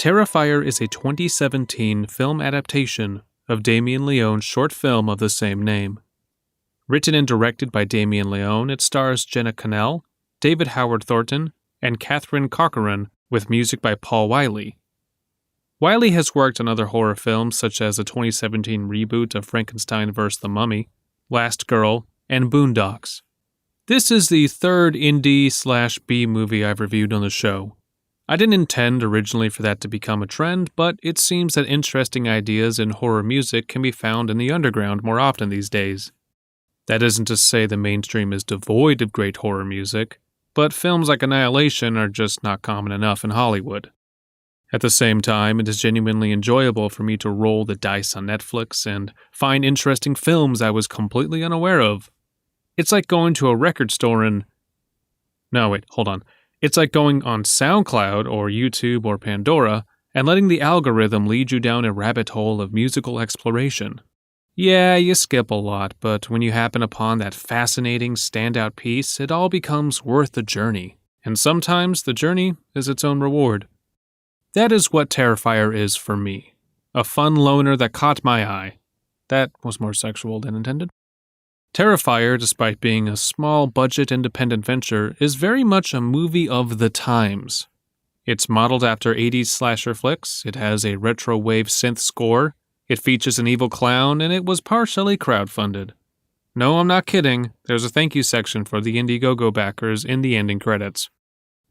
Terrifier is a 2017 film adaptation of Damien Leone's short film of the same name. Written and directed by Damien Leone, it stars Jenna Connell, David Howard Thornton, and Catherine Corcoran, with music by Paul Wiley. Wiley has worked on other horror films such as the 2017 reboot of Frankenstein vs. the Mummy, Last Girl, and Boondocks. This is the third indie/B movie I've reviewed on the show. I didn't intend originally for that to become a trend, but it seems that interesting ideas in horror music can be found in the underground more often these days. That isn't to say the mainstream is devoid of great horror music, but films like Annihilation are just not common enough in Hollywood. At the same time, it is genuinely enjoyable for me to roll the dice on Netflix and find interesting films I was completely unaware of. It's like going to a record store and... No, wait, hold on. It's like going on SoundCloud or YouTube or Pandora and letting the algorithm lead you down a rabbit hole of musical exploration. Yeah, you skip a lot, but when you happen upon that fascinating standout piece, it all becomes worth the journey. And sometimes the journey is its own reward. That is what Terrifier is for me. A fun loner that caught my eye. That was more sexual than intended. Terrifier, despite being a small-budget independent venture, is very much a movie of the times. It's modeled after 80s slasher flicks, it has a retro-wave synth score, it features an evil clown, and it was partially crowdfunded. No, I'm not kidding, there's a thank you section for the Indiegogo backers in the ending credits.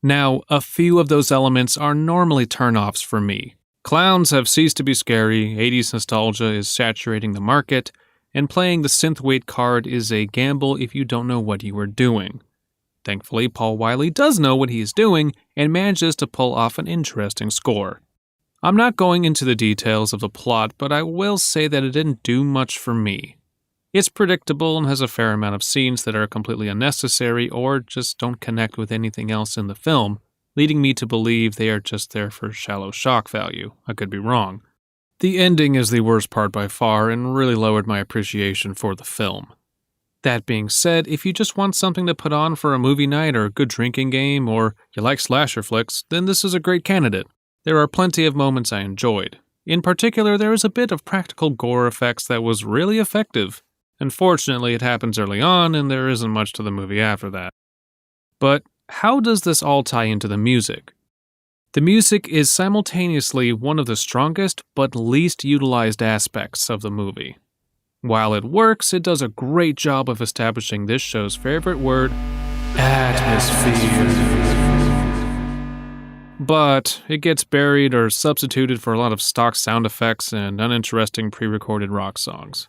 Now, a few of those elements are normally turn-offs for me. Clowns have ceased to be scary, 80s nostalgia is saturating the market, and playing the synthweight card is a gamble if you don't know what you are doing. Thankfully, Paul Wiley does know what he is doing and manages to pull off an interesting score. I'm not going into the details of the plot, but I will say that it didn't do much for me. It's predictable and has a fair amount of scenes that are completely unnecessary or just don't connect with anything else in the film, leading me to believe they are just there for shallow shock value. I could be wrong. The ending is the worst part by far and really lowered my appreciation for the film. That being said, if you just want something to put on for a movie night or a good drinking game or you like slasher flicks, then this is a great candidate. There are plenty of moments I enjoyed. In particular, there is a bit of practical gore effects that was really effective. Unfortunately, it happens early on and there isn't much to the movie after that. But how does this all tie into the music? The music is simultaneously one of the strongest but least utilized aspects of the movie. While it works, it does a great job of establishing this show's favorite word, atmosphere. But it gets buried or substituted for a lot of stock sound effects and uninteresting pre-recorded rock songs.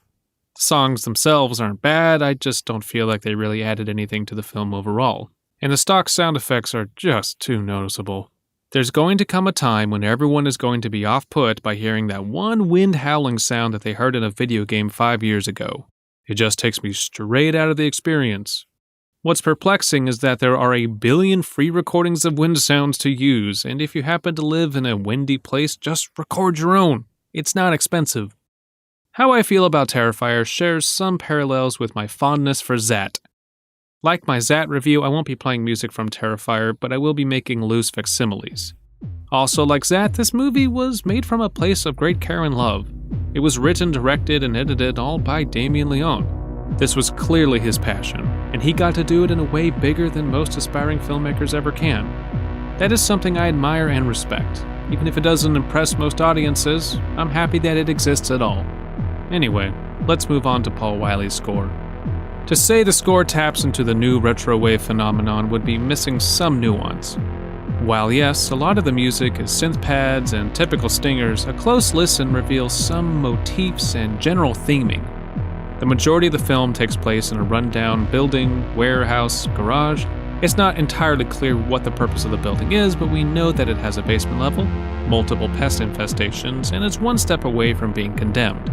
The songs themselves aren't bad, I just don't feel like they really added anything to the film overall. And the stock sound effects are just too noticeable. There's going to come a time when everyone is going to be off-put by hearing that one wind howling sound that they heard in a video game 5 years ago. It just takes me straight out of the experience. What's perplexing is that there are a billion free recordings of wind sounds to use, and if you happen to live in a windy place, just record your own. It's not expensive. How I feel about Terrifier shares some parallels with my fondness for Zat. Like my Zat review, I won't be playing music from Terrifier, but I will be making loose facsimiles. Also, like Zat, this movie was made from a place of great care and love. It was written, directed, and edited all by Damien Leone. This was clearly his passion, and he got to do it in a way bigger than most aspiring filmmakers ever can. That is something I admire and respect. Even if it doesn't impress most audiences, I'm happy that it exists at all. Anyway, let's move on to Paul Wiley's score. To say the score taps into the new retro wave phenomenon would be missing some nuance. While yes, a lot of the music is synth pads and typical stingers, a close listen reveals some motifs and general theming. The majority of the film takes place in a rundown building, warehouse, garage. It's not entirely clear what the purpose of the building is, but we know that it has a basement level, multiple pest infestations, and it's one step away from being condemned.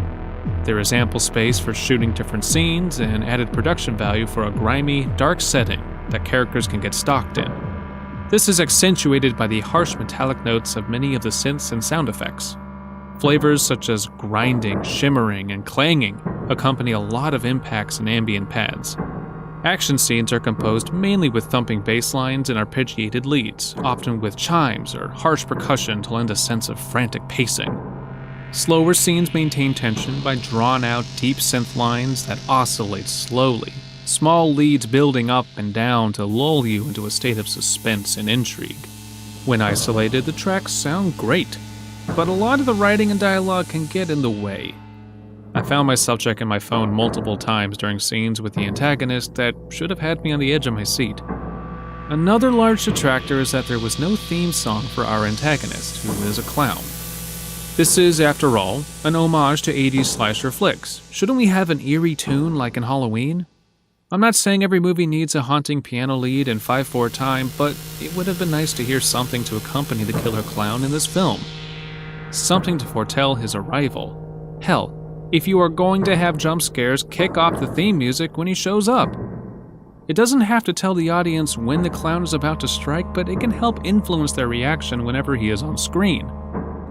There is ample space for shooting different scenes and added production value for a grimy, dark setting that characters can get stalked in. This is accentuated by the harsh metallic notes of many of the synths and sound effects. Flavors such as grinding, shimmering, and clanging accompany a lot of impacts and ambient pads. Action scenes are composed mainly with thumping bass lines and arpeggiated leads, often with chimes or harsh percussion to lend a sense of frantic pacing. Slower scenes maintain tension by drawn-out, deep synth lines that oscillate slowly, small leads building up and down to lull you into a state of suspense and intrigue. When isolated, the tracks sound great, but a lot of the writing and dialogue can get in the way. I found myself checking my phone multiple times during scenes with the antagonist that should have had me on the edge of my seat. Another large detractor is that there was no theme song for our antagonist, who is a clown. This is, after all, an homage to 80s slasher flicks. Shouldn't we have an eerie tune like in Halloween? I'm not saying every movie needs a haunting piano lead and 5/4 time, but it would have been nice to hear something to accompany the killer clown in this film. Something to foretell his arrival. Hell, if you are going to have jump scares, kick off the theme music when he shows up. It doesn't have to tell the audience when the clown is about to strike, but it can help influence their reaction whenever he is on screen.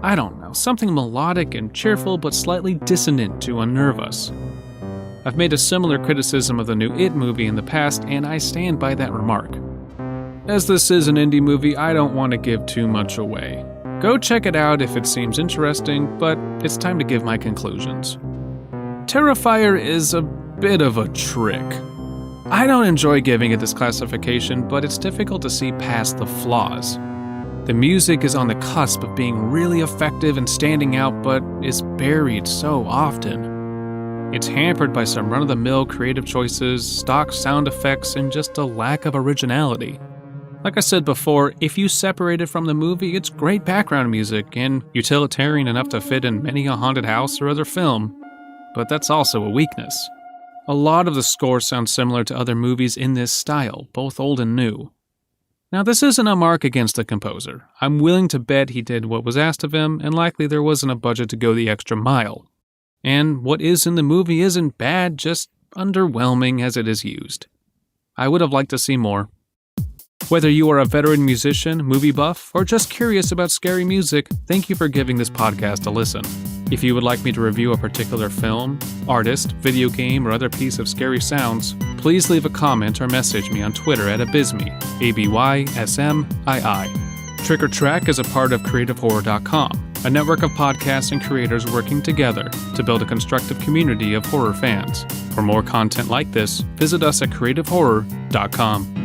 I don't know, something melodic and cheerful but slightly dissonant to unnerve us. I've made a similar criticism of the new It movie in the past, and I stand by that remark. As this is an indie movie, I don't want to give too much away. Go check it out if it seems interesting, but it's time to give my conclusions. Terrifier is a bit of a trick. I don't enjoy giving it this classification, but it's difficult to see past the flaws. The music is on the cusp of being really effective and standing out, but is buried so often. It's hampered by some run-of-the-mill creative choices, stock sound effects, and just a lack of originality. Like I said before, if you separate it from the movie, it's great background music and utilitarian enough to fit in many a haunted house or other film, but that's also a weakness. A lot of the score sounds similar to other movies in this style, both old and new. Now, this isn't a mark against the composer. I'm willing to bet he did what was asked of him, and likely there wasn't a budget to go the extra mile. And what is in the movie isn't bad, just underwhelming as it is used. I would have liked to see more. Whether you are a veteran musician, movie buff, or just curious about scary music, thank you for giving this podcast a listen. If you would like me to review a particular film, artist, video game, or other piece of scary sounds, please leave a comment or message me on Twitter at Abysmii, ABYSMII. Trick or Track is a part of CreativeHorror.com, a network of podcasts and creators working together to build a constructive community of horror fans. For more content like this, visit us at CreativeHorror.com.